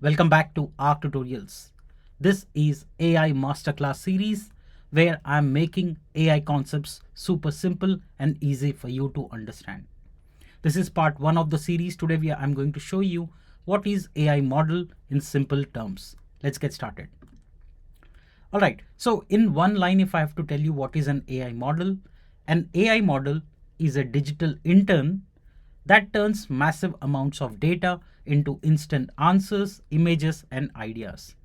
Welcome back to our tutorials. This is AI Masterclass series where I'm making AI concepts super simple and easy for you to understand. This is part 1 of the series. Today I'm going to show you what is AI model in simple terms. Let's get started. Alright, so in one line if I have to tell you what is an AI model is a digital intern that turns massive amounts of data into instant answers, images, and ideas.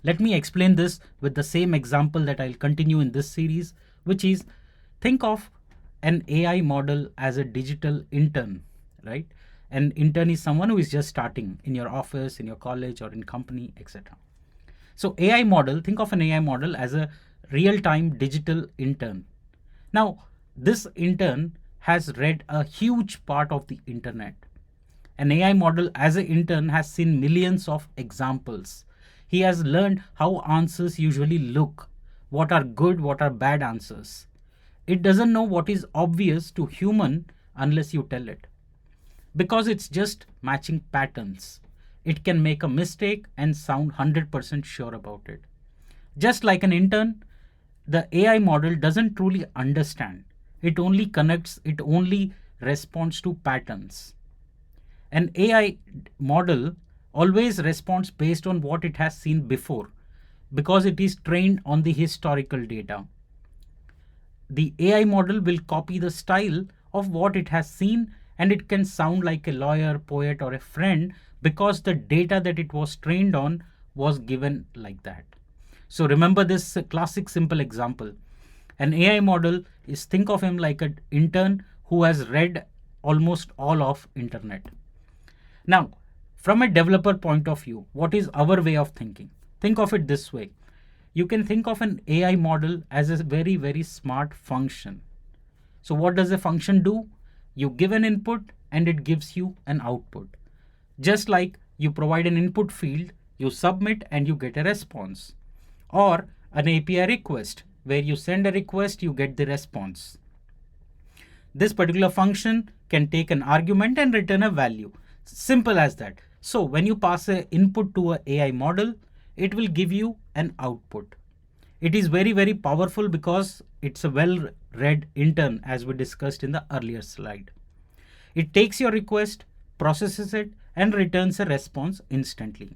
Let me explain this with the same example that I'll continue in this series, which is think of an AI model as a digital intern, right? An intern is someone who is just starting in your office, in your college, or in company, etc. So AI model, think of an AI model as a real-time digital intern. Now, this intern has read a huge part of the internet. An AI model as an intern has seen millions of examples. He has learned how answers usually look, what are good, what are bad answers. It doesn't know what is obvious to human unless you tell it. Because it's just matching patterns. It can make a mistake and sound 100% sure about it. Just like an intern, the AI model doesn't truly understand. It only connects, it only responds to patterns. An AI model always responds based on what it has seen before because it is trained on the historical data. The AI model will copy the style of what it has seen, and it can sound like a lawyer, poet, or a friend because the data that it was trained on was given like that. So remember this classic simple example. An AI model is, think of him like an intern who has read almost all of internet. Now, from a developer point of view, what is our way of thinking? Think of it this way. You can think of an AI model as a very, very smart function. So what does a function do? You give an input and it gives you an output. Just like you provide an input field, you submit and you get a response. Or an API request, where you send a request, you get the response. This particular function can take an argument and return a value. Simple as that. So when you pass an input to an AI model, it will give you an output. It is very, very powerful because it's a well-read intern, as we discussed in the earlier slide. It takes your request, processes it, and returns a response instantly.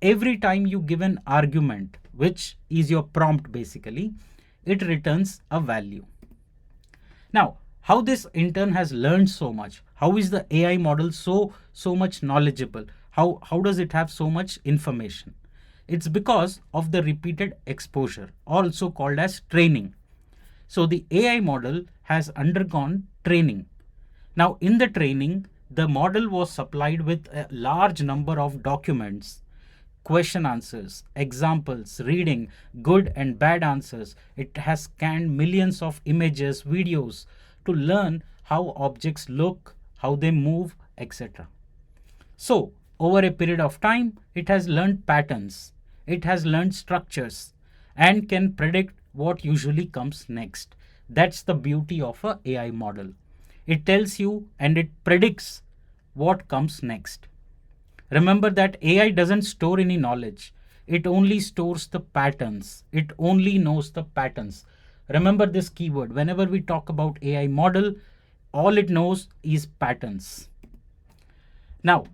Every time you give an argument, which is your prompt basically, it returns a value. Now, how this intern has learned so much? How is the AI model so much knowledgeable? How does it have so much information? It's because of the repeated exposure, also called as training. So the AI model has undergone training. Now in the training, the model was supplied with a large number of documents, question answers, examples, reading, good and bad answers. It has scanned millions of images, videos to learn how objects look, how they move, etc. So, over a period of time, it has learned patterns, it has learned structures, and can predict what usually comes next. That's the beauty of a AI model. It tells you and it predicts what comes next. Remember that AI doesn't store any knowledge. It only stores the patterns. It only knows the patterns. Remember this keyword. Whenever we talk about AI model, all it knows is patterns. Now,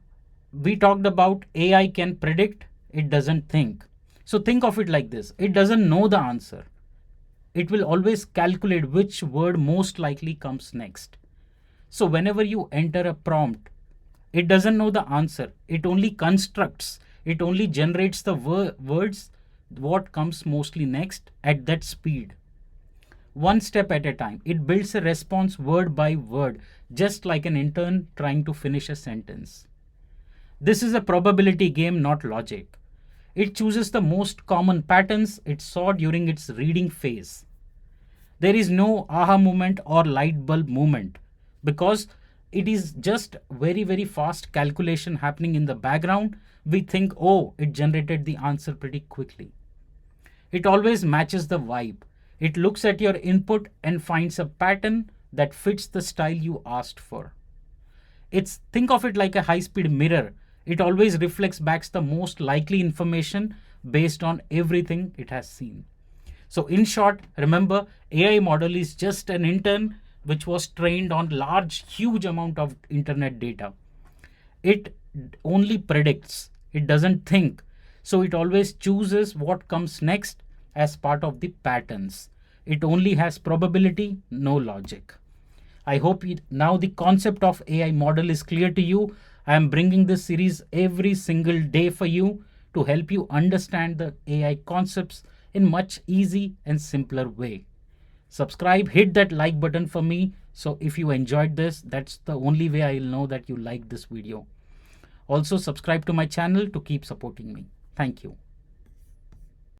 we talked about AI can predict, it doesn't think. So think of it like this. It doesn't know the answer. It will always calculate which word most likely comes next. So whenever you enter a prompt, it doesn't know the answer. It only constructs. It only generates the words, what comes mostly next at that speed. One step at a time. It builds a response word by word, just like an intern trying to finish a sentence. This is a probability game, not logic. It chooses the most common patterns it saw during its reading phase. There is no aha moment or light bulb moment because it is just very, very fast calculation happening in the background. We think, oh, it generated the answer pretty quickly. It always matches the vibe. It looks at your input and finds a pattern that fits the style you asked for. Think of it like a high-speed mirror. It always reflects back the most likely information based on everything it has seen. So in short, remember, AI model is just an intern which was trained on huge amount of internet data. It only predicts, it doesn't think. So it always chooses what comes next as part of the patterns. It only has probability, no logic. I hope now the concept of AI model is clear to you. I am bringing this series every single day for you to help you understand the AI concepts in much easy and simpler way. Subscribe, hit that like button for me. So if you enjoyed this, that's the only way I'll know that you like this video. Also subscribe to my channel to keep supporting me. Thank you.